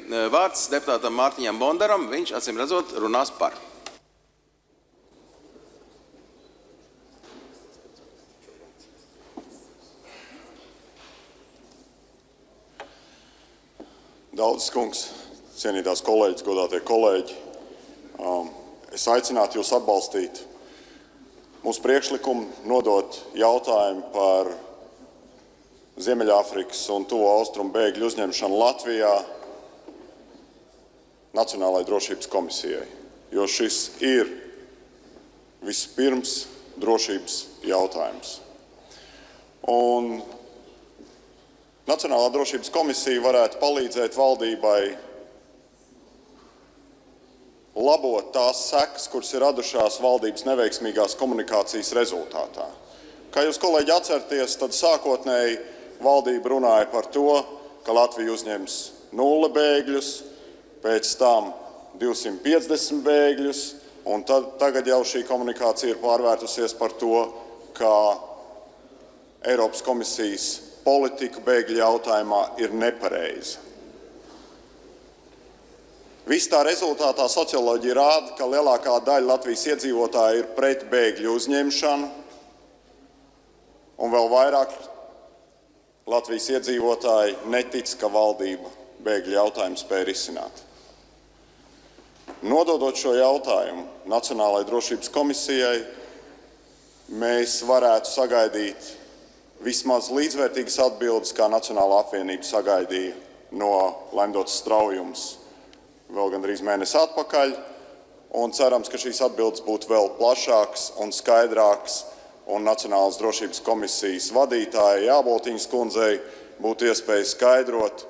vārds deputātam Mārtiņam Bondaram. Viņš, acīm redzot, runās par. Daudzis kungs, cienītās kolēģis, godātie kolēģi, es aicinātu jūs atbalstīt mūsu priekšlikumu nodot jautājumu par Ziemeļāfrikas un Tuvo Austrumu bēgļu uzņemšanu Latvijā Nacionālajai drošības komisijai, jo šis ir vispirms drošības jautājums. Un Nacionālā drošības komisija varētu palīdzēt valdībai labot tās sekas, kuras ir radušās valdības neveiksmīgās komunikācijas rezultātā. Kā jūs, kolēģi, atceraties, tad sākotnēji valdība runāja par to, ka Latvija uzņems 0 bēgļus, pēc tam 250 bēgļus, un tagad jau šī komunikācija ir pārvērtusies par to, ka Eiropas komisijas politika bēgļu jautājumā ir nepareiza. Viss tā rezultātā socioloģija rāda, ka lielākā daļa Latvijas iedzīvotāji ir pret bēgļu uzņemšanu, un vēl vairāk Latvijas iedzīvotāji netic, ka valdība bēgļu jautājumu spēj risināt. Nododot šo jautājumu Nacionālajai drošības komisijai, mēs varētu sagaidīt vismaz līdzvērtīgas atbildes, kā Nacionālā apvienība sagaidīja no Laimdotas Straujums vēl gandrīz mēnesi atpakaļ, un cerams, ka šīs atbildes būtu vēl plašākas un skaidrākas, un Nacionālās drošības komisijas vadītājai Jāboltiņas kundzei būtu iespēja skaidrot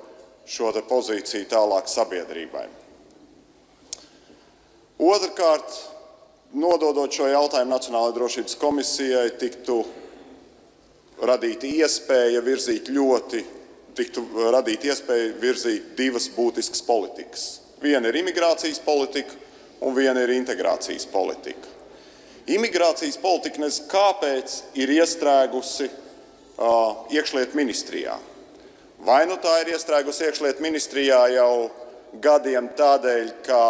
šo pozīciju tālāk sabiedrībai. Otrkārt, nododot šo jautājumu Nacionālajai drošības komisijai, tiktu radīta iespēja virzīt divas būtiskas politikas. Viena ir imigrācijas politika un viena ir integrācijas politika. Imigrācijas politika nezinu kāpēc ir iestrēgusi iekšlietu ministrijā. Vai nu tā ir iestrēgusi iekšlietu ministrijā jau gadiem tādēļ, ka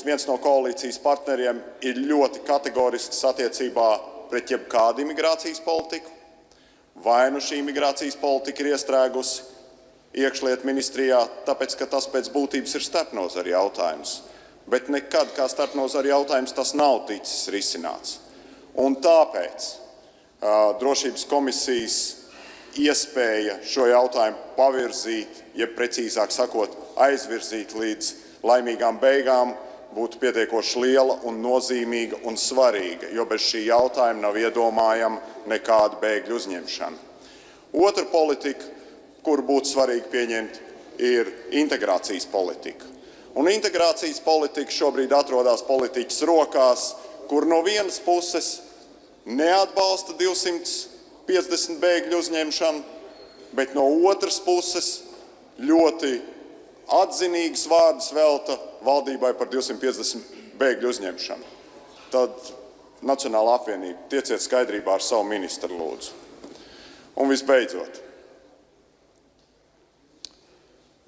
viens no koalīcijas partneriem ir ļoti kategorisks attiecībā pret jebkādu imigrācijas politiku, vai nu šī imigrācijas politika ir iestrēgusi iekšlietu ministrijā, tāpēc, ka tas pēc būtības ir starpnozara jautājums. Bet nekad kā starpnozara jautājums tas nav ticis risināts. Un tāpēc drošības komisijas iespēja šo jautājumu pavirzīt, jeb precīzāk sakot, aizvirzīt līdz laimīgām beigām, būtu pietiekoši liela un nozīmīga un svarīga, jo bez šī jautājuma nav iedomājama nekāda bēgļu uzņemšana. Otra politika, kur būtu svarīgi pieņemt, ir integrācijas politika. Un integrācijas politika šobrīd atrodas politiķas rokās, kur no vienas puses neatbalsta 250 bēgļu uzņemšanu, bet no otras puses ļoti atzinīgas vārdus velta valdībai par 250 bēgļu uzņemšanu. Tad Nacionālā apvienība, tieciet skaidrībā ar savu ministru, lūdzu. Un visbeidzot,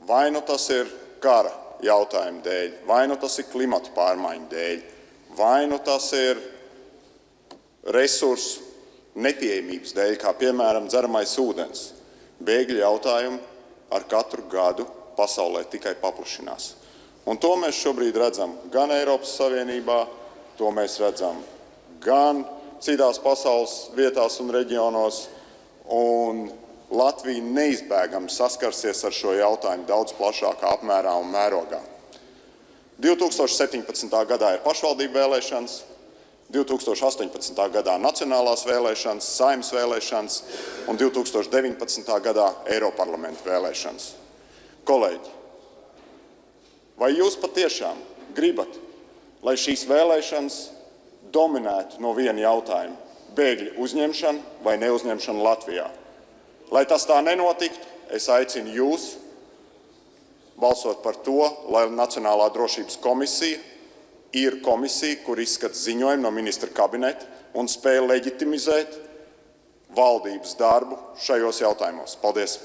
vai nu tas ir kara jautājumu dēļ, vai nu tas ir klimata pārmaiņu dēļ, vai nu tas ir resursu nepieejamības dēļ, kā piemēram dzeramais ūdens. Bēgļu jautājumi ar katru gadu pasaulē tikai paplašinās. Un to mēs šobrīd redzam gan Eiropas Savienībā, to mēs redzam gan citās pasaules vietās un reģionos, un Latvija neizbēgami saskarsies ar šo jautājumu daudz plašākā apmērā un mērogā. 2017. gadā ir pašvaldību vēlēšanas, 2018. gadā nacionālās vēlēšanas, Saeimas vēlēšanas un 2019. gadā Eiroparlamenta vēlēšanas. Kolēģi, vai jūs patiešām gribat, lai šīs vēlēšanas dominētu no viena jautājuma – bēgļu uzņemšana vai neuzņemšana Latvijā? Lai tas tā nenotiktu, es aicinu jūs balsot par to, lai Nacionālā drošības komisija ir komisija, kur izskata ziņojumu no ministra kabineta un spēja leģitimizēt valdības darbu šajos jautājumos. Paldies!